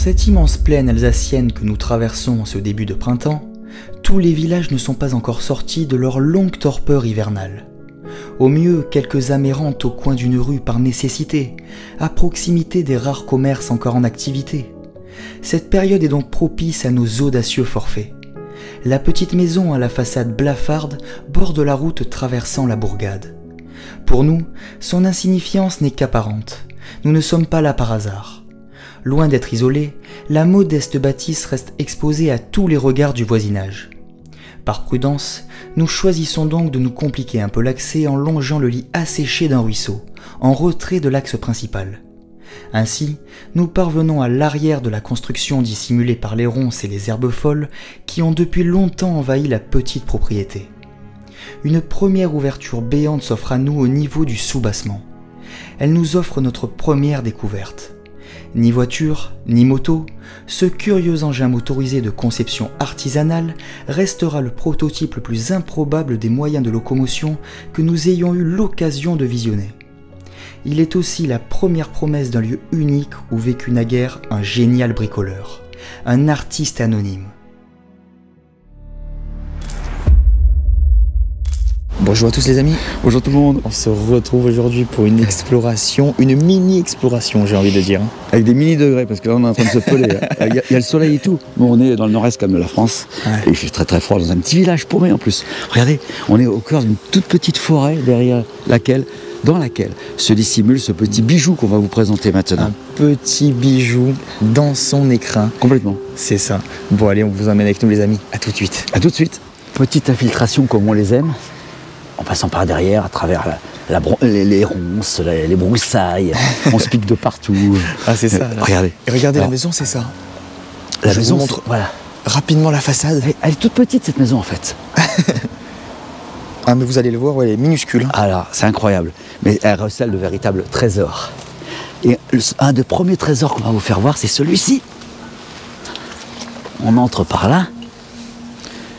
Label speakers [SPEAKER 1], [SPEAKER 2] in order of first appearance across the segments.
[SPEAKER 1] cette immense plaine alsacienne que nous traversons en ce début de printemps, tous les villages ne sont pas encore sortis de leur longue torpeur hivernale. Au mieux, quelques âmes errantes au coin d'une rue par nécessité, à proximité des rares commerces encore en activité. Cette période est donc propice à nos audacieux forfaits. La petite maison à la façade blafarde borde la route traversant la bourgade. Pour nous, son insignifiance n'est qu'apparente. Nous ne sommes pas là par hasard. Loin d'être isolée, la modeste bâtisse reste exposée à tous les regards du voisinage. Par prudence, nous choisissons donc de nous compliquer un peu l'accès en longeant le lit asséché d'un ruisseau, en retrait de l'axe principal. Ainsi, nous parvenons à l'arrière de la construction dissimulée par les ronces et les herbes folles qui ont depuis longtemps envahi la petite propriété. Une première ouverture béante s'offre à nous au niveau du soubassement. Elle nous offre notre première découverte. Ni voiture, ni moto, ce curieux engin motorisé de conception artisanale restera le prototype le plus improbable des moyens de locomotion que nous ayons eu l'occasion de visionner. Il est aussi la première promesse d'un lieu unique où vécut naguère un génial bricoleur, un artiste anonyme. Bonjour à tous les amis.
[SPEAKER 2] Bonjour tout le monde.
[SPEAKER 1] On se retrouve aujourd'hui pour une exploration, une mini-exploration j'ai envie de dire.
[SPEAKER 2] Avec des mini-degrés parce que là on est en train de se peler. Il y a le soleil et tout. Bon, on est dans le nord-est quand même de la France. Ouais. Et il fait très très froid dans un petit village paumé en plus. Regardez, on est au cœur d'une toute petite forêt dans laquelle se dissimule ce petit bijou qu'on va vous présenter maintenant.
[SPEAKER 1] Un petit bijou dans son écrin.
[SPEAKER 2] Complètement.
[SPEAKER 1] C'est ça. Bon allez, on vous emmène avec nous les amis. À tout de suite.
[SPEAKER 2] À tout de suite. Petite infiltration comme on les aime. En passant par derrière, à travers les ronces, les broussailles, on se pique de partout.
[SPEAKER 1] Ah c'est ça.
[SPEAKER 2] Regardez.
[SPEAKER 1] Et regardez alors, la maison, c'est ça.
[SPEAKER 2] La
[SPEAKER 1] Je
[SPEAKER 2] maison,
[SPEAKER 1] vous montre
[SPEAKER 2] voilà.
[SPEAKER 1] Rapidement la façade.
[SPEAKER 2] Elle est toute petite cette maison en fait.
[SPEAKER 1] Ah mais vous allez le voir, ouais, elle est minuscule.
[SPEAKER 2] Alors, c'est incroyable. Mais elle recèle de véritables trésors. Et un des premiers trésors qu'on va vous faire voir, c'est celui-ci. On entre par là,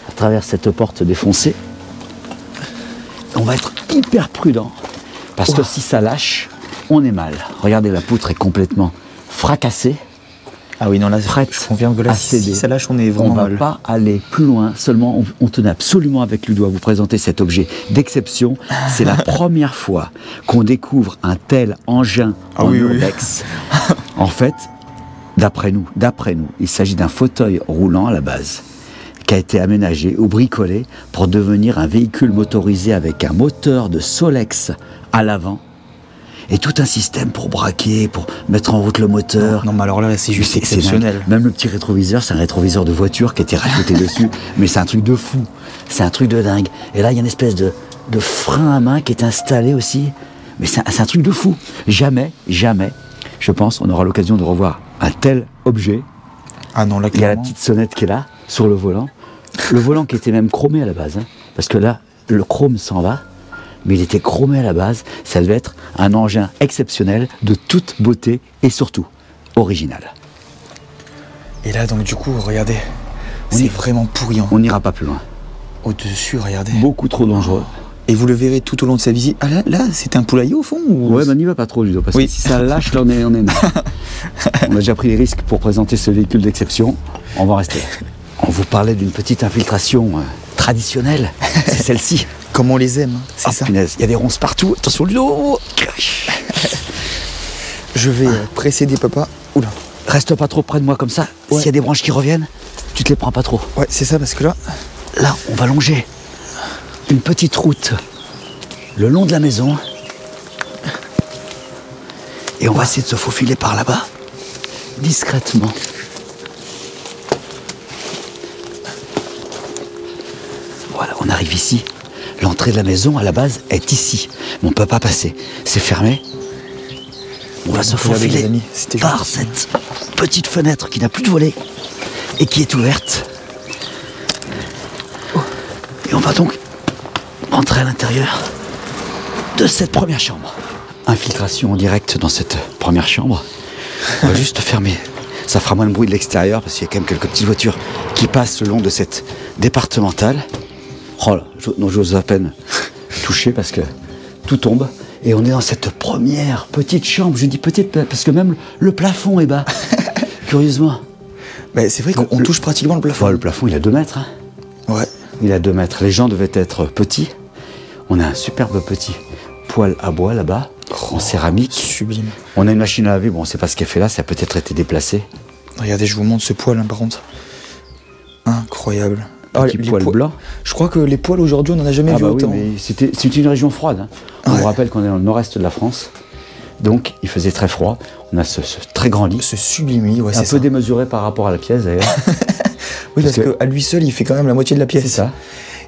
[SPEAKER 2] à travers cette porte défoncée. On va être hyper prudent, parce que si ça lâche, on est mal. Regardez, la poutre est complètement fracassée.
[SPEAKER 1] Ah oui, non, là,
[SPEAKER 2] prête
[SPEAKER 1] je confirme que là, si ça lâche, on est vraiment mal.
[SPEAKER 2] On ne va pas aller plus loin, seulement on tenait absolument avec Ludo à vous présenter cet objet d'exception. C'est la première fois qu'on découvre un tel engin en urbex. En fait, d'après nous, il s'agit d'un fauteuil roulant à la base, qui a été aménagé ou bricolé pour devenir un véhicule motorisé avec un moteur de Solex à l'avant et tout un système pour braquer, pour mettre en route le moteur.
[SPEAKER 1] Non mais alors là c'est juste exceptionnel.
[SPEAKER 2] Même le petit rétroviseur, c'est un rétroviseur de voiture qui a été rajouté dessus, mais c'est un truc de fou, c'est un truc de dingue. Et là il y a une espèce de frein à main qui est installé aussi, mais c'est un truc de fou. Jamais, je pense, on aura l'occasion de revoir un tel objet.
[SPEAKER 1] Ah non, là
[SPEAKER 2] il y a la petite sonnette qui est là, sur le volant. Le volant qui était même chromé à la base, hein, parce que là, le chrome s'en va, mais il était chromé à la base. Ça devait être un engin exceptionnel, de toute beauté et surtout original.
[SPEAKER 1] Et là, donc du coup, regardez, c'est vraiment pourriant.
[SPEAKER 2] On n'ira pas plus loin.
[SPEAKER 1] Au-dessus, regardez.
[SPEAKER 2] Beaucoup trop dangereux.
[SPEAKER 1] Et vous le verrez tout au long de sa visite. Ah là c'est un poulailler au fond ou...
[SPEAKER 2] Ouais, n'y va pas trop, Ludo, parce que si ça lâche, là, on est on a déjà pris les risques pour présenter ce véhicule d'exception. On va rester. On vous parlait d'une petite infiltration traditionnelle, c'est celle-ci.
[SPEAKER 1] Comme on les aime, c'est ça.
[SPEAKER 2] Punaise, il y a des ronces partout, attention Ludo.
[SPEAKER 1] Je vais précéder papa. Oula.
[SPEAKER 2] Reste pas trop près de moi comme ça, s'il y a des branches qui reviennent, tu te les prends pas trop.
[SPEAKER 1] Ouais, c'est ça, parce que là,
[SPEAKER 2] on va longer une petite route le long de la maison. Et on va essayer de se faufiler par là-bas, discrètement. Voilà, on arrive ici. L'entrée de la maison, à la base, est ici. Mais on ne peut pas passer. C'est fermé. On va se faufiler par cette petite fenêtre qui n'a plus de volet et qui est ouverte. Et on va donc entrer à l'intérieur de cette première chambre. Infiltration en direct dans cette première chambre. On va juste fermer. Ça fera moins de bruit de l'extérieur parce qu'il y a quand même quelques petites voitures qui passent le long de cette départementale. Oh là, j'ose à peine toucher parce que tout tombe. Et on est dans cette première petite chambre. Je dis petite parce que même le plafond est bas. curieusement.
[SPEAKER 1] Mais c'est vrai qu'on touche pratiquement le plafond.
[SPEAKER 2] Le plafond, il a 2 mètres. Hein.
[SPEAKER 1] Ouais.
[SPEAKER 2] Il a 2 mètres. Les gens devaient être petits. On a un superbe petit poêle à bois là-bas, en céramique.
[SPEAKER 1] Sublime.
[SPEAKER 2] On a une machine à laver. Bon, on ne sait pas ce qu'elle fait là. Ça a peut-être été déplacé.
[SPEAKER 1] Regardez, je vous montre ce poêle, hein, par contre. Incroyable.
[SPEAKER 2] Petit poêle blanc.
[SPEAKER 1] Je crois que les poêles aujourd'hui, on n'en a jamais vu autant.
[SPEAKER 2] Oui, mais c'est une région froide. Hein. On vous rappelle qu'on est dans le nord-est de la France. Donc, il faisait très froid. On a ce très grand lit.
[SPEAKER 1] Ce sublime lit, ouais, c'est
[SPEAKER 2] un peu démesuré par rapport à la pièce, d'ailleurs.
[SPEAKER 1] Oui, parce qu'à lui seul, il fait quand même la moitié de la pièce.
[SPEAKER 2] C'est ça.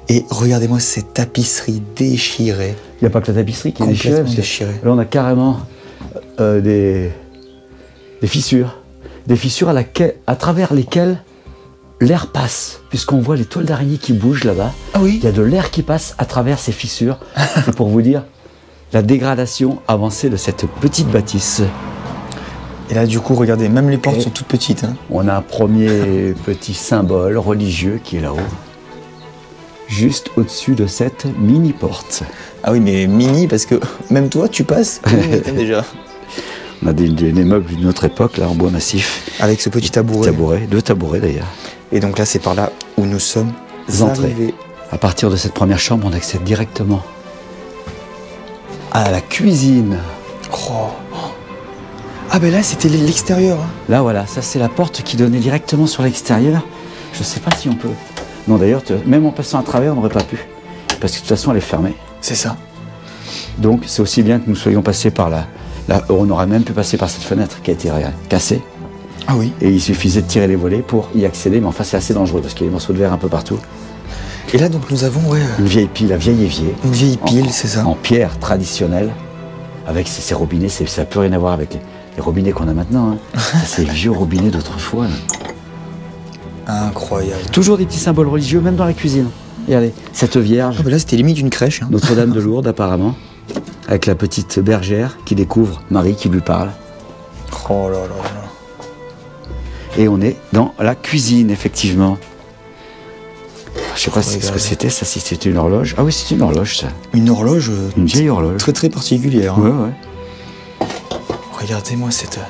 [SPEAKER 1] Et regardez-moi cette tapisserie déchirée.
[SPEAKER 2] Il n'y a pas que la tapisserie qui est déchirée. Là, on a carrément des fissures. Des fissures à travers lesquelles l'air passe. Puisqu'on voit les toiles d'araignée qui bougent là-bas.
[SPEAKER 1] Ah oui.
[SPEAKER 2] Il y a de l'air qui passe à travers ces fissures. C'est pour vous dire la dégradation avancée de cette petite bâtisse.
[SPEAKER 1] Et là, du coup, regardez, même les portes sont toutes petites. Hein.
[SPEAKER 2] On a un premier petit symbole religieux qui est là-haut. Juste au-dessus de cette mini-porte.
[SPEAKER 1] Ah oui, mais mini, parce que même toi, tu passes déjà.
[SPEAKER 2] On a des meubles d'une autre époque, là, en bois massif.
[SPEAKER 1] Avec ce petit tabouret.
[SPEAKER 2] 2 tabourets, d'ailleurs.
[SPEAKER 1] Et donc là, c'est par là où nous sommes arrivés.
[SPEAKER 2] À partir de cette première chambre, on accède directement à la cuisine.
[SPEAKER 1] Oh. Ah ben là, c'était l'extérieur. Hein.
[SPEAKER 2] Là, voilà, ça c'est la porte qui donnait directement sur l'extérieur. Je sais pas si on peut... Non, d'ailleurs, même en passant à travers, on n'aurait pas pu. Parce que de toute façon, elle est fermée.
[SPEAKER 1] C'est ça.
[SPEAKER 2] Donc, c'est aussi bien que nous soyons passés par là. On aurait même pu passer par cette fenêtre qui a été cassée.
[SPEAKER 1] Ah oui.
[SPEAKER 2] Et il suffisait de tirer les volets pour y accéder. Mais enfin, c'est assez dangereux parce qu'il y a des morceaux de verre un peu partout.
[SPEAKER 1] Et là, donc, nous avons,
[SPEAKER 2] une vieille pile, un vieil évier.
[SPEAKER 1] Une vieille pile, c'est ça.
[SPEAKER 2] En pierre traditionnelle. Avec ces robinets. Ça n'a plus rien à voir avec les robinets qu'on a maintenant. Hein. C'est les vieux robinets d'autrefois.
[SPEAKER 1] Incroyable.
[SPEAKER 2] Toujours des petits symboles religieux, même dans la cuisine. Regardez, cette Vierge.
[SPEAKER 1] Ah ben là, c'était limite une crèche. Hein.
[SPEAKER 2] Notre-Dame de Lourdes, apparemment. Avec la petite bergère qui découvre Marie qui lui parle.
[SPEAKER 1] Oh là là là.
[SPEAKER 2] Et on est dans la cuisine, effectivement. Je sais pas ce que c'était, ça, si c'était une horloge. Ah oui, c'est une horloge, ça.
[SPEAKER 1] Une horloge.
[SPEAKER 2] Une vieille horloge.
[SPEAKER 1] Très très particulière. Hein.
[SPEAKER 2] Ouais.
[SPEAKER 1] Regardez-moi cette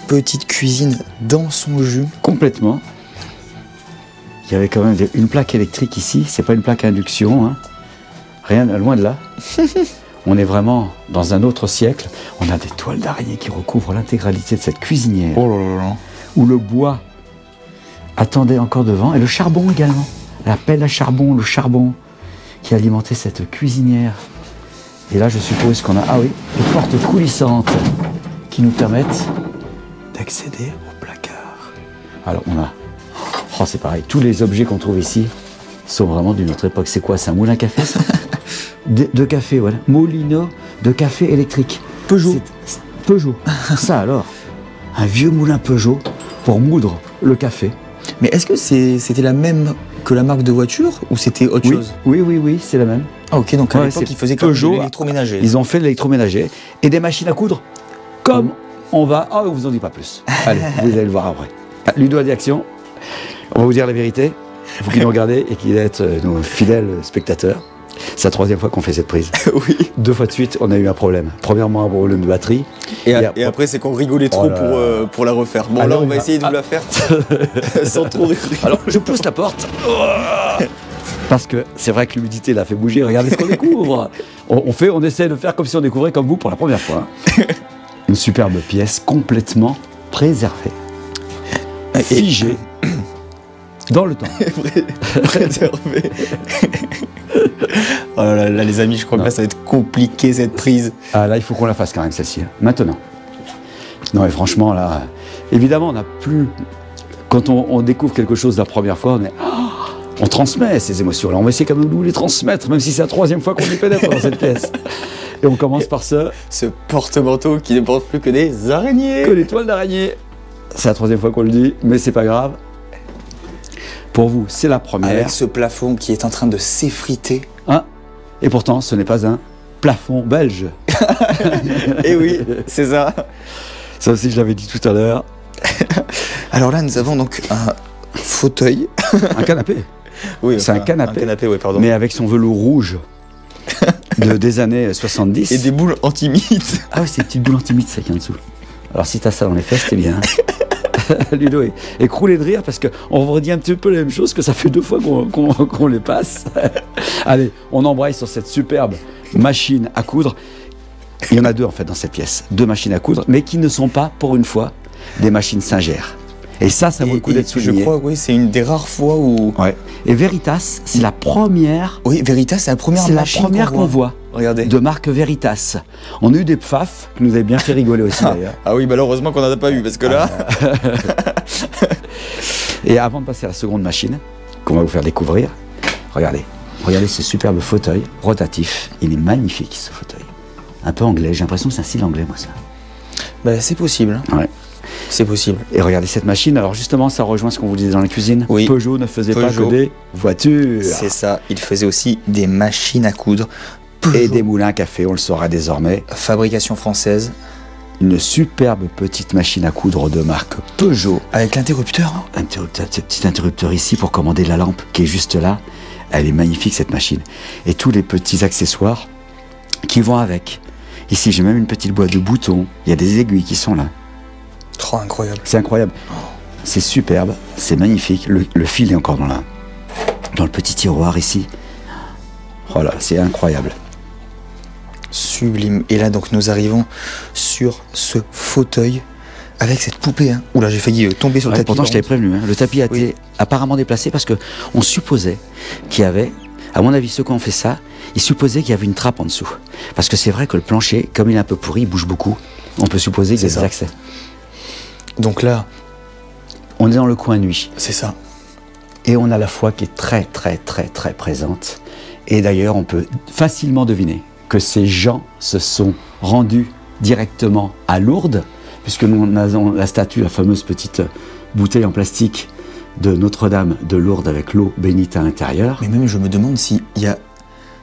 [SPEAKER 1] petite cuisine dans son jus.
[SPEAKER 2] Complètement. Il y avait quand même une plaque électrique ici. C'est pas une plaque à induction. Hein. Rien, loin de là. On est vraiment dans un autre siècle. On a des toiles d'araignée qui recouvrent l'intégralité de cette cuisinière.
[SPEAKER 1] Oh là là là.
[SPEAKER 2] Où le bois attendait encore devant. Et le charbon également. La pelle à charbon, le charbon qui alimentait cette cuisinière. Et là, je suppose qu'on a, des portes coulissantes qui nous permettent d'accéder au placard. Alors, on a, c'est pareil, tous les objets qu'on trouve ici sont vraiment d'une autre époque. C'est quoi, c'est un moulin à café, ça? de café, voilà. Molino de café électrique.
[SPEAKER 1] Peugeot.
[SPEAKER 2] Peugeot. Ça alors, un vieux moulin Peugeot pour moudre le café.
[SPEAKER 1] Mais est-ce que c'était la même que la marque de voiture ou c'était autre chose?
[SPEAKER 2] Oui, c'est la même.
[SPEAKER 1] Ah ok, donc à l'époque, ils faisaient comme de l'électroménager.
[SPEAKER 2] Ils ont fait de l'électroménager et des machines à coudre comme on va... Ah, on vous en dit pas plus. Allez, vous allez le voir après. Ludo a dit action. On va vous dire la vérité. Vous qui nous regardez et qui êtes nos fidèles spectateurs. C'est la 3e fois qu'on fait cette prise.
[SPEAKER 1] Oui.
[SPEAKER 2] 2 fois de suite, on a eu un problème. Premièrement, un problème de batterie.
[SPEAKER 1] Et après, c'est qu'on rigolait trop pour la refaire. Bon, alors, là, on va essayer de vous la faire sans trop rire.
[SPEAKER 2] Alors, je pousse la porte. Parce que c'est vrai que l'humidité l'a fait bouger. Regardez ce qu'on découvre. On essaie de faire comme si on découvrait comme vous pour la première fois. Une superbe pièce complètement préservée. Figée. Dans le temps.
[SPEAKER 1] Préservé. Oh là là, les amis, je crois que là, ça va être compliqué cette prise.
[SPEAKER 2] Ah là, il faut qu'on la fasse quand même, celle-ci. Maintenant. Non, et franchement, là, évidemment, on n'a plus... Quand on découvre quelque chose la première fois, on transmet ces émotions-là. On va essayer quand même de nous les transmettre, même si c'est la 3e fois qu'on y pénètre dans cette pièce. Et on commence par ce
[SPEAKER 1] porte-manteau qui ne porte plus que des araignées.
[SPEAKER 2] Que des toiles d'araignée. C'est la 3e fois qu'on le dit, mais c'est pas grave. Pour vous, c'est la première.
[SPEAKER 1] Avec ce plafond qui est en train de s'effriter.
[SPEAKER 2] Et pourtant, ce n'est pas un plafond belge.
[SPEAKER 1] Eh oui, c'est ça.
[SPEAKER 2] Ça aussi, je l'avais dit tout à l'heure.
[SPEAKER 1] Alors là, nous avons donc un fauteuil.
[SPEAKER 2] Un canapé.
[SPEAKER 1] Oui,
[SPEAKER 2] c'est un canapé.
[SPEAKER 1] Un canapé, oui, pardon.
[SPEAKER 2] Mais avec son velours rouge des années 70.
[SPEAKER 1] Et des boules anti-mites.
[SPEAKER 2] Ah oui, c'est des petites boules anti-mites, ça qui est en dessous. Alors si t'as ça dans les fesses, t'es bien. Ludo est écroulé de rire parce qu'on redit un petit peu la même chose, que ça fait 2 fois qu'on les passe. Allez, on embraye sur cette superbe machine à coudre. Il y en a 2 en fait dans cette pièce, 2 machines à coudre, mais qui ne sont pas, pour une fois, des machines Singer. Et ça vaut le coup d'être souligné.
[SPEAKER 1] Je crois, oui, c'est une des rares fois où...
[SPEAKER 2] Ouais. Et Veritas, c'est la première...
[SPEAKER 1] Oui, Veritas, c'est la première machine.
[SPEAKER 2] C'est la première qu'on voit.
[SPEAKER 1] Regardez.
[SPEAKER 2] De marque Veritas. On a eu des pfaf qui nous avaient bien fait rigoler aussi d'ailleurs.
[SPEAKER 1] Ah oui, malheureusement qu'on n'en a pas eu, parce que là...
[SPEAKER 2] Et avant de passer à la seconde machine, qu'on va vous faire découvrir, regardez ce superbe fauteuil rotatif. Il est magnifique, ce fauteuil. Un peu anglais, j'ai l'impression que c'est un style anglais, moi, ça.
[SPEAKER 1] Bah, c'est possible.
[SPEAKER 2] Ouais.
[SPEAKER 1] C'est possible.
[SPEAKER 2] Et regardez cette machine, alors justement, ça rejoint ce qu'on vous disait dans la cuisine.
[SPEAKER 1] Oui.
[SPEAKER 2] Peugeot ne faisait pas que des voitures.
[SPEAKER 1] C'est ça, il faisait aussi des machines à coudre. Peugeot.
[SPEAKER 2] Et des moulins à café, on le saura désormais.
[SPEAKER 1] Fabrication française.
[SPEAKER 2] Une superbe petite machine à coudre de marque Peugeot.
[SPEAKER 1] Avec l'interrupteur.
[SPEAKER 2] Ce petit interrupteur ici pour commander la lampe qui est juste là. Elle est magnifique cette machine. Et tous les petits accessoires qui vont avec. Ici j'ai même une petite boîte de boutons. Il y a des aiguilles qui sont là.
[SPEAKER 1] Oh, incroyable.
[SPEAKER 2] C'est incroyable. C'est superbe, c'est magnifique. Le fil est encore dans le petit tiroir ici. Voilà, c'est incroyable.
[SPEAKER 1] Sublime. Et là, donc, nous arrivons sur ce fauteuil avec cette poupée. Hein. Oula, j'ai failli tomber sur le tapis.
[SPEAKER 2] Pourtant, je t'avais prévenu. Hein. Le tapis a été apparemment déplacé parce qu'on supposait qu'il y avait, à mon avis, ceux qui ont fait ça, ils supposaient qu'il y avait une trappe en dessous. Parce que c'est vrai que le plancher, comme il est un peu pourri, il bouge beaucoup. On peut supposer qu'il y a des accès.
[SPEAKER 1] Donc là,
[SPEAKER 2] on est dans le coin nuit.
[SPEAKER 1] C'est ça.
[SPEAKER 2] Et on a la foi qui est très, très, très, très présente. Et d'ailleurs, on peut facilement deviner que ces gens se sont rendus directement à Lourdes, puisque nous avons la statue, la fameuse petite bouteille en plastique de Notre-Dame de Lourdes avec l'eau bénite à l'intérieur.
[SPEAKER 1] Mais même, je me demande si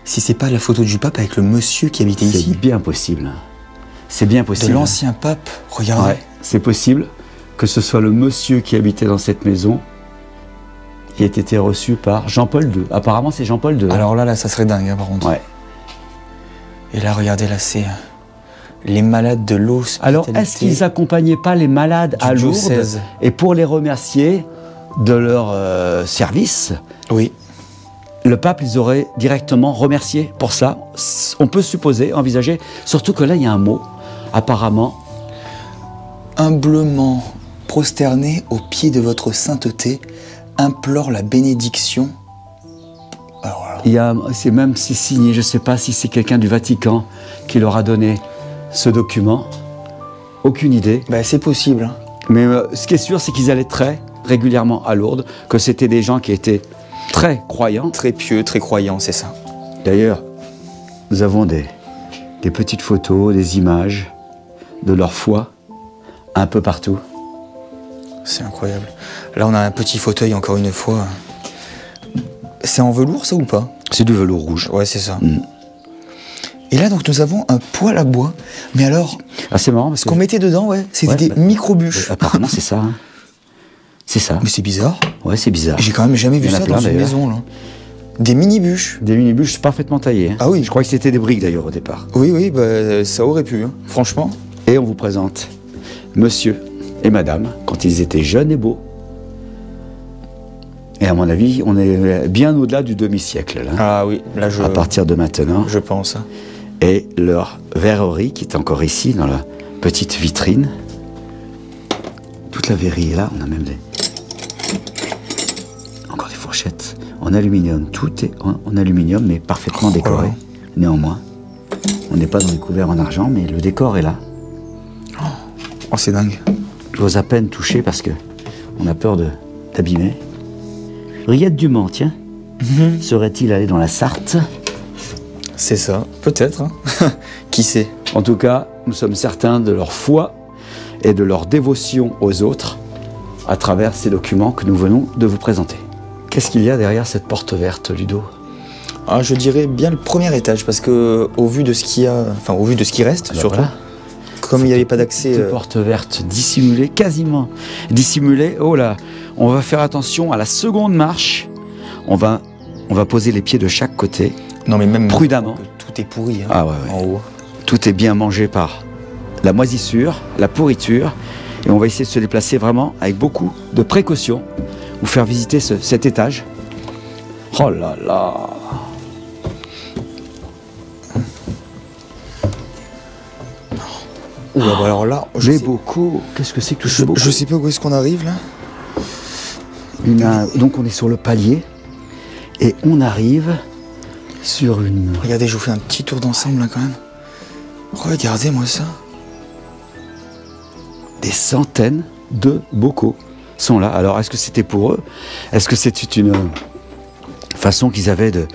[SPEAKER 1] c'est pas la photo du pape avec le monsieur qui habitait ici.
[SPEAKER 2] C'est bien possible. C'est bien possible.
[SPEAKER 1] De l'ancien pape, regardez.
[SPEAKER 2] Ouais, c'est possible que ce soit le monsieur qui habitait dans cette maison qui ait été reçu par Jean-Paul II. Apparemment, c'est Jean-Paul II.
[SPEAKER 1] Alors là, ça serait dingue, hein, par contre.
[SPEAKER 2] Ouais.
[SPEAKER 1] Et là, regardez, là, c'est les malades de l'hospitalité.
[SPEAKER 2] Alors, est-ce qu'ils n'accompagnaient pas les malades à Lourdes et pour les remercier de leur service,
[SPEAKER 1] oui,
[SPEAKER 2] le pape les aurait directement remerciés pour ça? On peut supposer, envisager, surtout que là, il y a un mot, apparemment.
[SPEAKER 1] Humblement prosterné aux pieds de votre sainteté, implore la bénédiction.
[SPEAKER 2] C'est même signé, je ne sais pas si c'est quelqu'un du Vatican qui leur a donné ce document. Aucune idée.
[SPEAKER 1] Ben, c'est possible. Hein.
[SPEAKER 2] Mais ce qui est sûr, c'est qu'ils allaient très régulièrement à Lourdes, que c'était des gens qui étaient très croyants.
[SPEAKER 1] Très pieux, très croyants, c'est ça.
[SPEAKER 2] D'ailleurs, nous avons des petites photos, des images de leur foi un peu partout.
[SPEAKER 1] C'est incroyable. Là, on a un petit fauteuil, encore une fois. C'est en velours, ça, ou pas?
[SPEAKER 2] C'est du velours rouge.
[SPEAKER 1] Ouais, c'est ça. Mm. Et là, donc, nous avons un poêle à bois. Mais alors,
[SPEAKER 2] c'est marrant parce
[SPEAKER 1] ce qu'on mettait dedans, c'était des micro-bûches.
[SPEAKER 2] Apparemment, c'est ça. Hein. C'est ça.
[SPEAKER 1] Mais c'est bizarre.
[SPEAKER 2] Ouais, c'est bizarre.
[SPEAKER 1] J'ai quand même jamais vu ça dans une maison, là. Des mini-bûches.
[SPEAKER 2] Des mini-bûches parfaitement taillées. Hein.
[SPEAKER 1] Ah oui.
[SPEAKER 2] Je crois que c'était des briques, d'ailleurs, au départ.
[SPEAKER 1] Oui, bah, ça aurait pu, hein, franchement.
[SPEAKER 2] Et on vous présente monsieur et madame, quand ils étaient jeunes et beaux. Et à mon avis, on est bien au-delà du demi-siècle, là.
[SPEAKER 1] Ah oui, là,
[SPEAKER 2] à partir de maintenant.
[SPEAKER 1] Je pense.
[SPEAKER 2] Et leur verrerie, qui est encore ici, dans la petite vitrine. Toute la verrerie est là, on a même encore des fourchettes en aluminium. Tout est en aluminium, mais parfaitement décoré. Néanmoins, on n'est pas dans les couverts en argent, mais le décor est là.
[SPEAKER 1] Oh, c'est dingue.
[SPEAKER 2] J'ose à peine toucher parce que on a peur d'abîmer. Riette du Mans, tiens. Serait-il allé dans la Sarthe?
[SPEAKER 1] C'est ça, peut-être. Hein. Qui sait?
[SPEAKER 2] En tout cas, nous sommes certains de leur foi et de leur dévotion aux autres à travers ces documents que nous venons de vous présenter. Qu'est-ce qu'il y a derrière cette porte verte, Ludo?
[SPEAKER 1] Ah, je dirais bien le premier étage, parce que au vu de ce qu'il y a, enfin au vu de ce qui reste, surtout, voilà. Comme il n'y avait pas d'accès.
[SPEAKER 2] Porte verte dissimulée, quasiment dissimulée. Oh là, on va faire attention à la seconde marche. On va poser les pieds de chaque côté.
[SPEAKER 1] Non, mais même
[SPEAKER 2] prudemment.
[SPEAKER 1] Tout est pourri. Hein,
[SPEAKER 2] ouais.
[SPEAKER 1] En haut.
[SPEAKER 2] Tout est bien mangé par la moisissure, la pourriture. Et on va essayer de se déplacer vraiment avec beaucoup de précautions, vous faire visiter cet étage. Oh là là!
[SPEAKER 1] Oula, bah alors là,
[SPEAKER 2] Les bocaux, qu'est-ce que c'est que tout ce
[SPEAKER 1] je sais pas où est-ce qu'on arrive là.
[SPEAKER 2] Donc on est sur le palier et on arrive sur une...
[SPEAKER 1] Regardez, je vous fais un petit tour d'ensemble là quand même. Regardez-moi ça.
[SPEAKER 2] Des centaines de bocaux sont là. Alors est-ce que c'était pour eux? Est-ce que c'était une façon qu'ils avaient de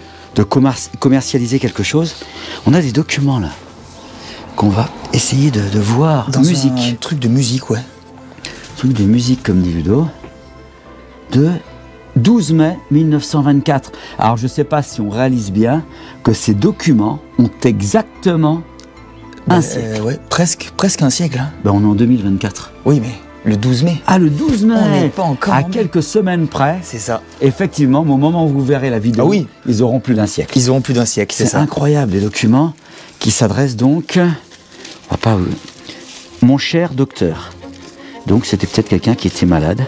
[SPEAKER 2] commercialiser quelque chose? On a des documents là qu'on va essayer de voir.
[SPEAKER 1] Dans musique. Un truc de musique, ouais.
[SPEAKER 2] Truc de musique comme dit Ludo. De 12 mai 1924. Alors je ne sais pas si on réalise bien que ces documents ont exactement un siècle.
[SPEAKER 1] Ouais, presque un siècle. Hein.
[SPEAKER 2] Ben, on est en 2024.
[SPEAKER 1] Oui, mais le 12 mai.
[SPEAKER 2] Ah, le 12 mai.
[SPEAKER 1] On n'est pas encore.
[SPEAKER 2] À quelques semaines près.
[SPEAKER 1] C'est ça.
[SPEAKER 2] Effectivement, au moment où vous verrez la vidéo,
[SPEAKER 1] oui.
[SPEAKER 2] Ils auront plus d'un siècle.
[SPEAKER 1] Ils auront plus d'un siècle, c'est ça.
[SPEAKER 2] C'est incroyable, les documents qui s'adressent donc... On va pas... Mon cher docteur. Donc c'était peut-être quelqu'un qui était malade.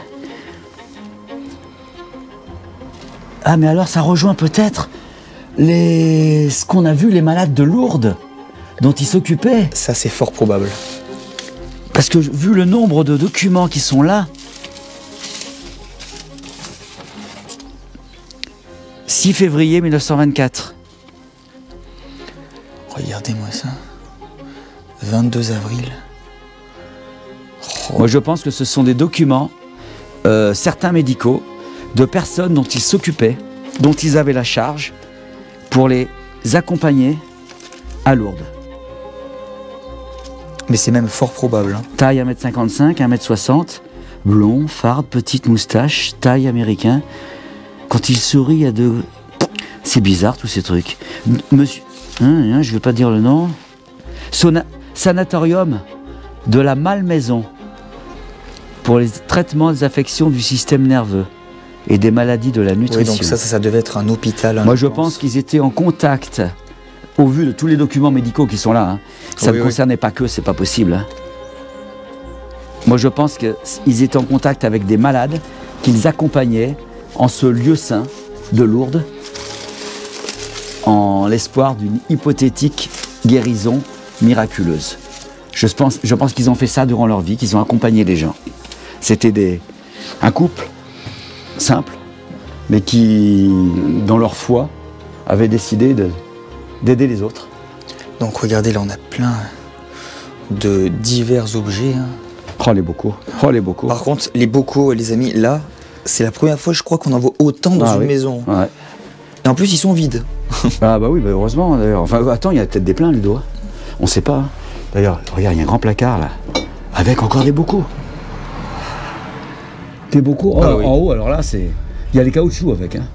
[SPEAKER 2] Ah, mais alors ça rejoint peut-être ce qu'on a vu, les malades de Lourdes, dont il s'occupait.
[SPEAKER 1] Ça, c'est fort probable.
[SPEAKER 2] Parce que vu le nombre de documents qui sont là, 6 février 1924.
[SPEAKER 1] Regardez-moi ça. 22 avril.
[SPEAKER 2] Oh. Moi, je pense que ce sont des documents, certains médicaux, de personnes dont ils s'occupaient, dont ils avaient la charge, pour les accompagner à Lourdes.
[SPEAKER 1] Mais c'est même fort probable. Hein.
[SPEAKER 2] Taille 1m55, 1m60, blond, farde, petite moustache, taille américain. Quand il sourit, il y a de... C'est bizarre tous ces trucs. Monsieur... je vais pas dire le nom. Sanatorium de la Malmaison pour les traitements des affections du système nerveux et des maladies de la nutrition.
[SPEAKER 1] Oui, donc ça devait être un hôpital.
[SPEAKER 2] Moi, je pense qu'ils étaient en contact, au vu de tous les documents médicaux qui sont là. Hein. Ça ne concernait pas que, c'est pas possible. Hein. Moi, je pense qu'ils étaient en contact avec des malades qu'ils accompagnaient en ce lieu saint de Lourdes, en l'espoir d'une hypothétique guérison miraculeuse. Je pense qu'ils ont fait ça durant leur vie, qu'ils ont accompagné les gens. C'était un couple simple, mais qui, dans leur foi, avait décidé d'aider les autres.
[SPEAKER 1] Donc regardez, là on a plein de divers objets. Hein.
[SPEAKER 2] Oh les bocaux, oh les bocaux.
[SPEAKER 1] Par contre, les bocaux, les amis, là, c'est la première fois, je crois, qu'on en voit autant dans une maison.
[SPEAKER 2] Ouais.
[SPEAKER 1] Et en plus, ils sont vides.
[SPEAKER 2] Ah bah oui, bah heureusement d'ailleurs. Enfin, attends, il y a peut-être des pleins, Ludo. On sait pas. Hein. D'ailleurs, regarde, il y a un grand placard là, avec encore des bocaux. Des bocaux. En haut, alors là, il y a les caoutchoucs avec. Hein.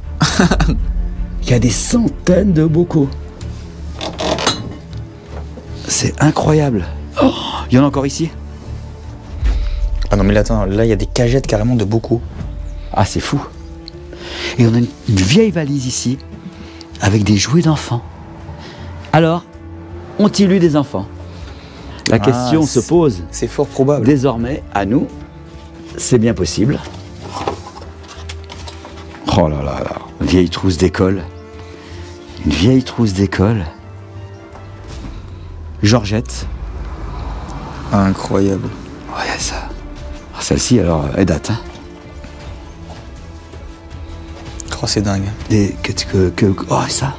[SPEAKER 2] Il y a des centaines de bocaux. C'est incroyable. Oh, il y en a encore ici.
[SPEAKER 1] Ah non mais là, attends, là il y a des cagettes carrément de bocaux.
[SPEAKER 2] Ah c'est fou. Et on a une vieille valise ici, avec des jouets d'enfants. Alors, ont-ils eu des enfants? La question se pose.
[SPEAKER 1] C'est fort probable.
[SPEAKER 2] Désormais, à nous, c'est bien possible. Oh là là là, une vieille trousse d'école. Une vieille trousse d'école. Georgette.
[SPEAKER 1] Incroyable.
[SPEAKER 2] Ouais, ça. Celle-ci, alors, elle date. Hein.
[SPEAKER 1] Oh, c'est dingue.
[SPEAKER 2] Oh, ça.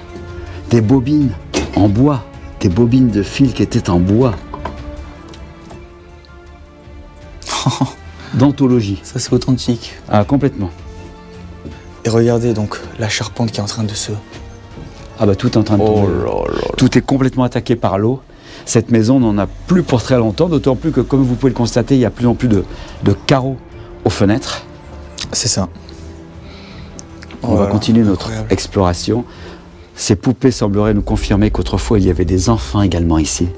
[SPEAKER 2] Des bobines en bois. Des bobines de fil qui étaient en bois. D'anthologie.
[SPEAKER 1] Ça, c'est authentique.
[SPEAKER 2] Ah, complètement.
[SPEAKER 1] Et regardez donc la charpente qui est en train de se...
[SPEAKER 2] Ah bah tout est en train de tomber. Tout est complètement attaqué par l'eau. Cette maison n'en a plus pour très longtemps, d'autant plus que, comme vous pouvez le constater, il y a plus en plus de carreaux aux fenêtres.
[SPEAKER 1] C'est ça.
[SPEAKER 2] On va continuer notre exploration. Ces poupées sembleraient nous confirmer qu'autrefois il y avait des enfants également ici.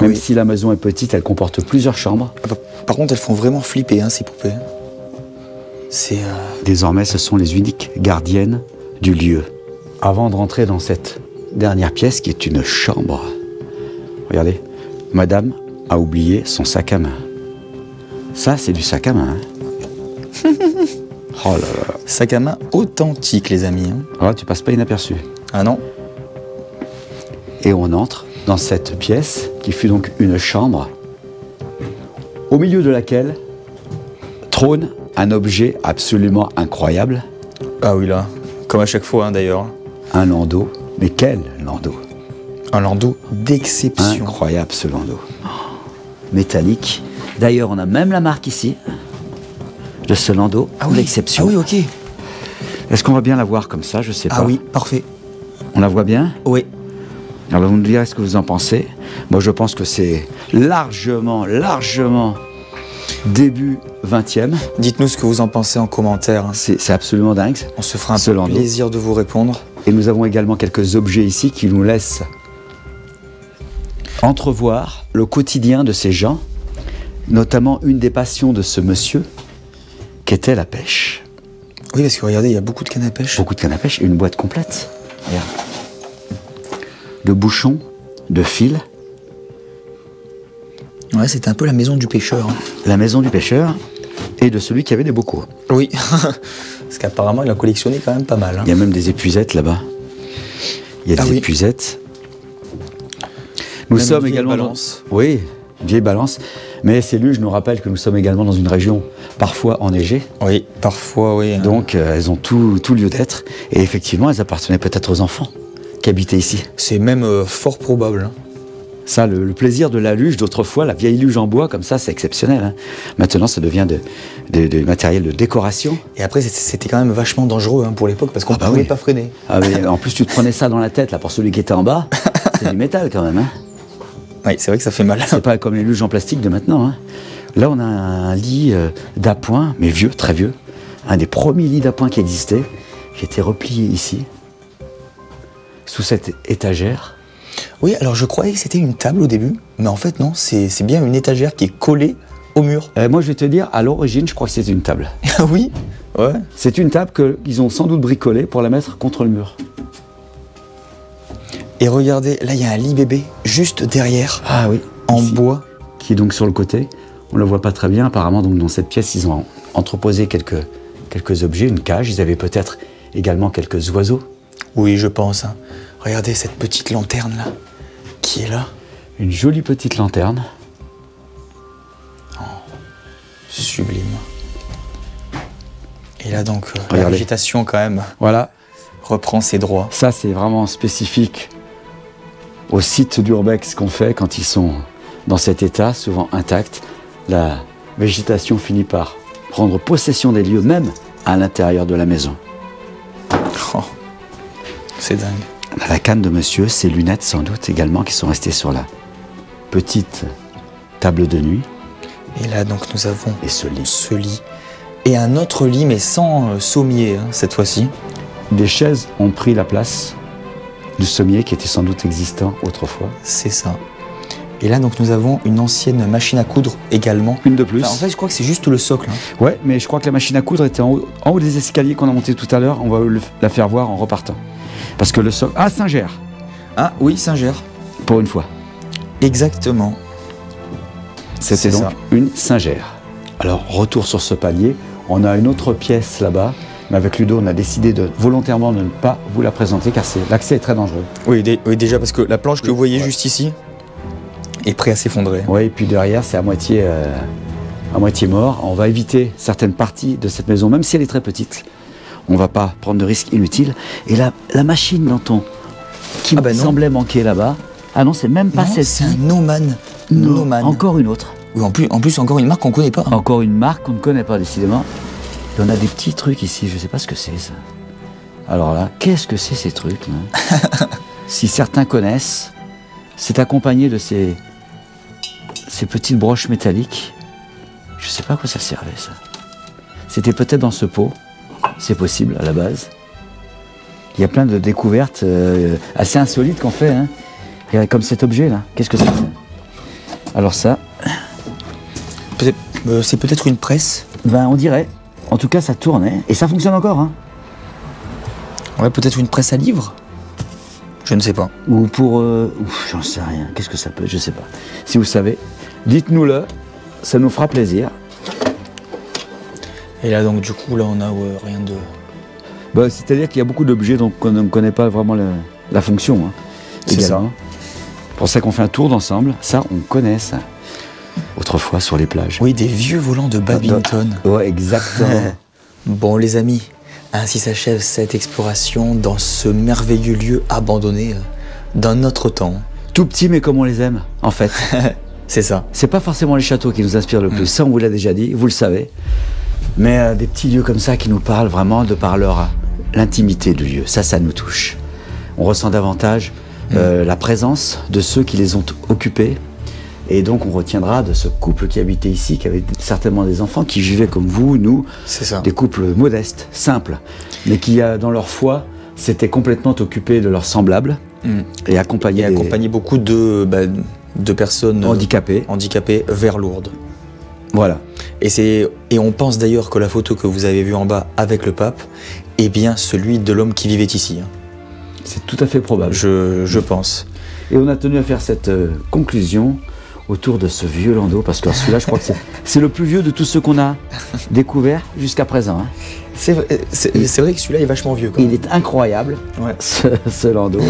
[SPEAKER 2] Même si la maison est petite, elle comporte plusieurs chambres.
[SPEAKER 1] Par contre, elles font vraiment flipper, hein, ces poupées.
[SPEAKER 2] Désormais, ce sont les uniques gardiennes du lieu. Avant de rentrer dans cette dernière pièce, qui est une chambre, regardez, madame a oublié son sac à main. Ça, c'est du sac à main. Hein. Oh là là.
[SPEAKER 1] Sac à main authentique, les amis. Hein.
[SPEAKER 2] Alors, tu passes pas inaperçu.
[SPEAKER 1] Ah non?
[SPEAKER 2] Et on entre dans cette pièce qui fut donc une chambre, au milieu de laquelle trône un objet absolument incroyable.
[SPEAKER 1] Ah oui, là. Comme à chaque fois, hein, d'ailleurs.
[SPEAKER 2] Un landau. Mais quel landau!
[SPEAKER 1] Un landau d'exception.
[SPEAKER 2] Incroyable ce landau. Métallique. D'ailleurs, on a même la marque ici de ce landau d'exception.
[SPEAKER 1] Ah oui, ok.
[SPEAKER 2] Est-ce qu'on va bien la voir comme ça? Je sais pas.
[SPEAKER 1] Ah oui, parfait.
[SPEAKER 2] On la voit bien?
[SPEAKER 1] Oui.
[SPEAKER 2] Alors vous me direz ce que vous en pensez. Moi je pense que c'est largement début 20e.
[SPEAKER 1] Dites-nous ce que vous en pensez en commentaire.
[SPEAKER 2] C'est absolument dingue.
[SPEAKER 1] On se fera un plaisir de vous répondre.
[SPEAKER 2] Et nous avons également quelques objets ici qui nous laissent entrevoir le quotidien de ces gens, notamment une des passions de ce monsieur, qui était la pêche.
[SPEAKER 1] Oui, parce que regardez, il y a beaucoup de cannes à pêche.
[SPEAKER 2] Beaucoup de cannes à pêche et une boîte complète. Regarde. De bouchons, de fils.
[SPEAKER 1] Ouais, c'était un peu la maison du pêcheur. Hein.
[SPEAKER 2] La maison du pêcheur et de celui qui avait des bocaux.
[SPEAKER 1] Oui, parce qu'apparemment, il a collectionné quand même pas mal. Hein.
[SPEAKER 2] Il y a même des épuisettes là-bas. Il y a des épuisettes. Nous
[SPEAKER 1] même
[SPEAKER 2] sommes également
[SPEAKER 1] balance.
[SPEAKER 2] Oui, une vieille balance. Mais ces luges nous rappellent que nous sommes également dans une région parfois enneigée.
[SPEAKER 1] Oui, parfois, oui.
[SPEAKER 2] Donc elles ont tout lieu d'être. Et effectivement, elles appartenaient peut-être aux enfants qui habitaient ici.
[SPEAKER 1] C'est même fort probable. Hein.
[SPEAKER 2] Ça, le plaisir de la luge d'autrefois, la vieille luge en bois comme ça, c'est exceptionnel. Hein. Maintenant, ça devient de matériel de décoration.
[SPEAKER 1] Et après, c'était quand même vachement dangereux hein, pour l'époque parce qu'on ne pouvait pas freiner.
[SPEAKER 2] Ah, mais en plus, tu te prenais ça dans la tête là, pour celui qui était en bas. C'est du métal quand même. Hein.
[SPEAKER 1] Oui, c'est vrai que ça fait mal.
[SPEAKER 2] C'est pas comme les luges en plastique de maintenant. Hein. Là, on a un lit d'appoint, mais vieux, très vieux. Un des premiers lits d'appoint qui existait, qui était replié ici, sous cette étagère.
[SPEAKER 1] Oui, alors je croyais que c'était une table au début, mais en fait non, c'est bien une étagère qui est collée au mur.
[SPEAKER 2] Moi je vais te dire, à l'origine, je crois que c'était une table.
[SPEAKER 1] Oui, ouais.
[SPEAKER 2] C'est une table qu'ils ont sans doute bricolée pour la mettre contre le mur.
[SPEAKER 1] Et regardez, là il y a un lit bébé juste derrière.
[SPEAKER 2] Ah oui.
[SPEAKER 1] En
[SPEAKER 2] ici,
[SPEAKER 1] bois.
[SPEAKER 2] Qui est donc sur le côté. On le voit pas très bien, apparemment donc dans cette pièce ils ont entreposé quelques objets, une cage, ils avaient peut-être également quelques oiseaux.
[SPEAKER 1] Oui, je pense. Hein. Regardez cette petite lanterne là, qui est là.
[SPEAKER 2] Une jolie petite lanterne.
[SPEAKER 1] Oh, sublime. Et là donc, la végétation quand même reprend ses droits.
[SPEAKER 2] Ça c'est vraiment spécifique au site d'Urbex qu'on fait quand ils sont dans cet état, souvent intact. La végétation finit par prendre possession des lieux, même à l'intérieur de la maison.
[SPEAKER 1] Oh, c'est dingue.
[SPEAKER 2] La canne de monsieur, ses lunettes sans doute également qui sont restées sur la petite table de nuit.
[SPEAKER 1] Et là donc nous avons
[SPEAKER 2] ce lit.
[SPEAKER 1] Et un autre lit mais sans sommier hein, cette fois-ci.
[SPEAKER 2] Des chaises ont pris la place du sommier qui était sans doute existant autrefois.
[SPEAKER 1] C'est ça. Et là donc nous avons une ancienne machine à coudre également.
[SPEAKER 2] Une de plus.
[SPEAKER 1] Enfin, en fait je crois que c'est juste le socle. Hein.
[SPEAKER 2] Ouais, mais je crois que la machine à coudre était en haut des escaliers qu'on a monté tout à l'heure. On va la faire voir en repartant. Parce que le socle... Ah, Singer.
[SPEAKER 1] Ah oui, Singer.
[SPEAKER 2] Pour une fois.
[SPEAKER 1] Exactement.
[SPEAKER 2] C'était donc une Singer. Alors, retour sur ce palier. On a une autre pièce là-bas. Mais avec Ludo, on a décidé volontairement de ne pas vous la présenter car l'accès est très dangereux.
[SPEAKER 1] Oui, déjà parce que la planche que vous voyez juste ici est prête à s'effondrer.
[SPEAKER 2] Oui, et puis derrière, c'est à moitié mort. On va éviter certaines parties de cette maison, même si elle est très petite. On ne va pas prendre de risques inutiles. Et la machine qui me semblait manquer là-bas, ah non, c'est même pas celle-ci.
[SPEAKER 1] C'est un Naumann.
[SPEAKER 2] Naumann. Encore une autre.
[SPEAKER 1] Oui, en plus, encore une marque qu'on ne connaît pas.
[SPEAKER 2] Encore une marque qu'on ne connaît pas, décidément. Et on a des petits trucs ici, je ne sais pas ce que c'est, ça. Alors là, qu'est-ce que c'est, ces trucs là Si certains connaissent, c'est accompagné de ces petites broches métalliques. Je ne sais pas à quoi ça servait, ça. C'était peut-être dans ce pot. C'est possible, à la base. Il y a plein de découvertes assez insolites qu'on fait. Hein. Regardez, comme cet objet-là. Qu'est-ce que c'est? Alors ça...
[SPEAKER 1] c'est peut-être une presse.
[SPEAKER 2] Ben, on dirait. En tout cas, ça tourne. Hein. Et ça fonctionne encore. Hein.
[SPEAKER 1] Ouais, peut-être une presse à livres. Je ne sais pas.
[SPEAKER 2] Ou pour... j'en sais rien. Qu'est-ce que ça peut? Je sais pas. Si vous savez, dites-nous-le. Ça nous fera plaisir.
[SPEAKER 1] Et là donc du coup là on a rien de...
[SPEAKER 2] Bah, c'est-à-dire qu'il y a beaucoup d'objets dont on ne connaît pas vraiment la fonction. Hein,
[SPEAKER 1] c'est ça.
[SPEAKER 2] C'est pour ça qu'on fait un tour d'ensemble. Ça, on connaît ça. Autrefois sur les plages.
[SPEAKER 1] Oui, des vieux volants de badminton.
[SPEAKER 2] Ouais, exactement.
[SPEAKER 1] Bon les amis, ainsi s'achève cette exploration dans ce merveilleux lieu abandonné d'un autre temps.
[SPEAKER 2] Tout petit mais comme on les aime, en fait.
[SPEAKER 1] C'est ça.
[SPEAKER 2] C'est pas forcément les châteaux qui nous inspirent le plus, ça on vous l'a déjà dit, vous le savez. Mais des petits lieux comme ça qui nous parlent vraiment de par l'intimité du lieu, ça nous touche. On ressent davantage la présence de ceux qui les ont occupés. Et donc on retiendra de ce couple qui habitait ici, qui avait certainement des enfants, qui vivaient comme vous, nous, des couples modestes, simples, mais qui, dans leur foi, s'étaient complètement occupés de leurs semblables et accompagnaient
[SPEAKER 1] beaucoup de personnes
[SPEAKER 2] handicapées
[SPEAKER 1] vers Lourdes.
[SPEAKER 2] Voilà.
[SPEAKER 1] Et on pense d'ailleurs que la photo que vous avez vue en bas avec le pape est bien celui de l'homme qui vivait ici.
[SPEAKER 2] C'est tout à fait probable.
[SPEAKER 1] Je pense.
[SPEAKER 2] Et on a tenu à faire cette conclusion autour de ce vieux landau, parce que celui-là, je crois que c'est le plus vieux de tous ceux qu'on a découvert jusqu'à présent. Hein.
[SPEAKER 1] C'est vrai que celui-là est vachement vieux.
[SPEAKER 2] Il est incroyable, ce landau.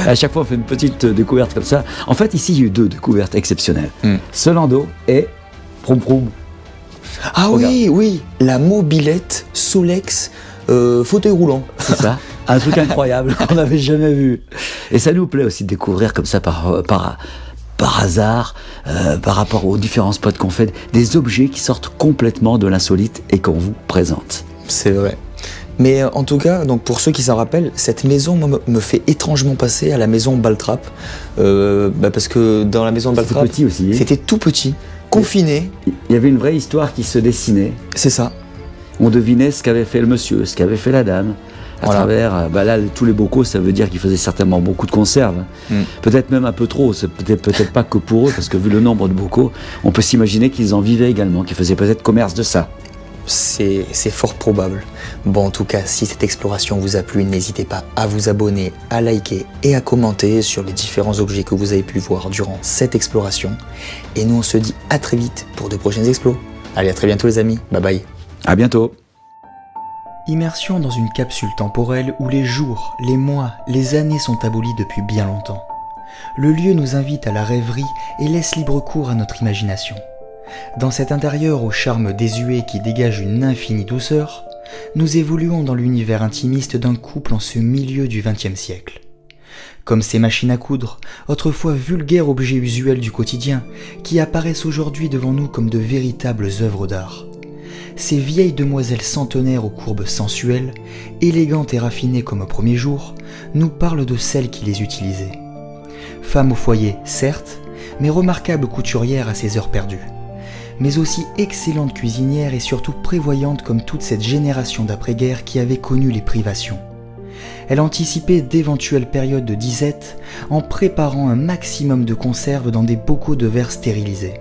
[SPEAKER 2] À chaque fois, on fait une petite découverte comme ça. En fait, ici, il y a eu 2 découvertes exceptionnelles. Ce landau et Proum Proum.
[SPEAKER 1] Ah regarde. Oui, la mobilette Solex fauteuil roulant.
[SPEAKER 2] C'est ça, un truc incroyable qu'on n'avait jamais vu. Et ça nous plaît aussi de découvrir comme ça par hasard, par rapport aux différents spots qu'on fait, des objets qui sortent complètement de l'insolite et qu'on vous présente.
[SPEAKER 1] C'est vrai. Mais en tout cas, donc pour ceux qui s'en rappellent, cette maison me fait étrangement penser à la maison Baltrap. Parce que dans la maison Baltrap,
[SPEAKER 2] c'était petit aussi.
[SPEAKER 1] C'était tout petit, confiné.
[SPEAKER 2] Il y avait une vraie histoire qui se dessinait.
[SPEAKER 1] C'est ça.
[SPEAKER 2] On devinait ce qu'avait fait le monsieur, ce qu'avait fait la dame. À travers, là, tous les bocaux, ça veut dire qu'ils faisaient certainement beaucoup de conserves. Peut-être même un peu trop, c'est peut-être pas que pour eux, parce que vu le nombre de bocaux, on peut s'imaginer qu'ils en vivaient également, qu'ils faisaient peut-être commerce de ça.
[SPEAKER 1] C'est fort probable. Bon, en tout cas, si cette exploration vous a plu, n'hésitez pas à vous abonner, à liker et à commenter sur les différents objets que vous avez pu voir durant cette exploration. Et nous, on se dit à très vite pour de prochaines explos. Allez, à très bientôt les amis. Bye bye.
[SPEAKER 2] À bientôt.
[SPEAKER 1] Immersion dans une capsule temporelle où les jours, les mois, les années sont abolis depuis bien longtemps. Le lieu nous invite à la rêverie et laisse libre cours à notre imagination. Dans cet intérieur au charme désuet qui dégage une infinie douceur, nous évoluons dans l'univers intimiste d'un couple en ce milieu du XXe siècle. Comme ces machines à coudre, autrefois vulgaires objets usuels du quotidien, qui apparaissent aujourd'hui devant nous comme de véritables œuvres d'art. Ces vieilles demoiselles centenaires aux courbes sensuelles, élégantes et raffinées comme au premier jour, nous parlent de celles qui les utilisaient. Femmes au foyer, certes, mais remarquables couturières à ses heures perdues. Mais aussi excellentes cuisinières et surtout prévoyantes comme toute cette génération d'après-guerre qui avait connu les privations. Elle anticipait d'éventuelles périodes de disette en préparant un maximum de conserves dans des bocaux de verre stérilisés.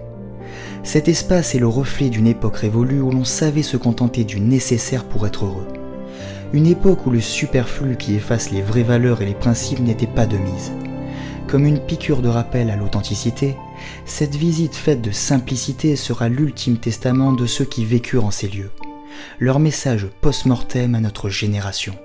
[SPEAKER 1] Cet espace est le reflet d'une époque révolue où l'on savait se contenter du nécessaire pour être heureux. Une époque où le superflu qui efface les vraies valeurs et les principes n'était pas de mise. Comme une piqûre de rappel à l'authenticité, cette visite faite de simplicité sera l'ultime testament de ceux qui vécurent en ces lieux. Leur message post-mortem à notre génération.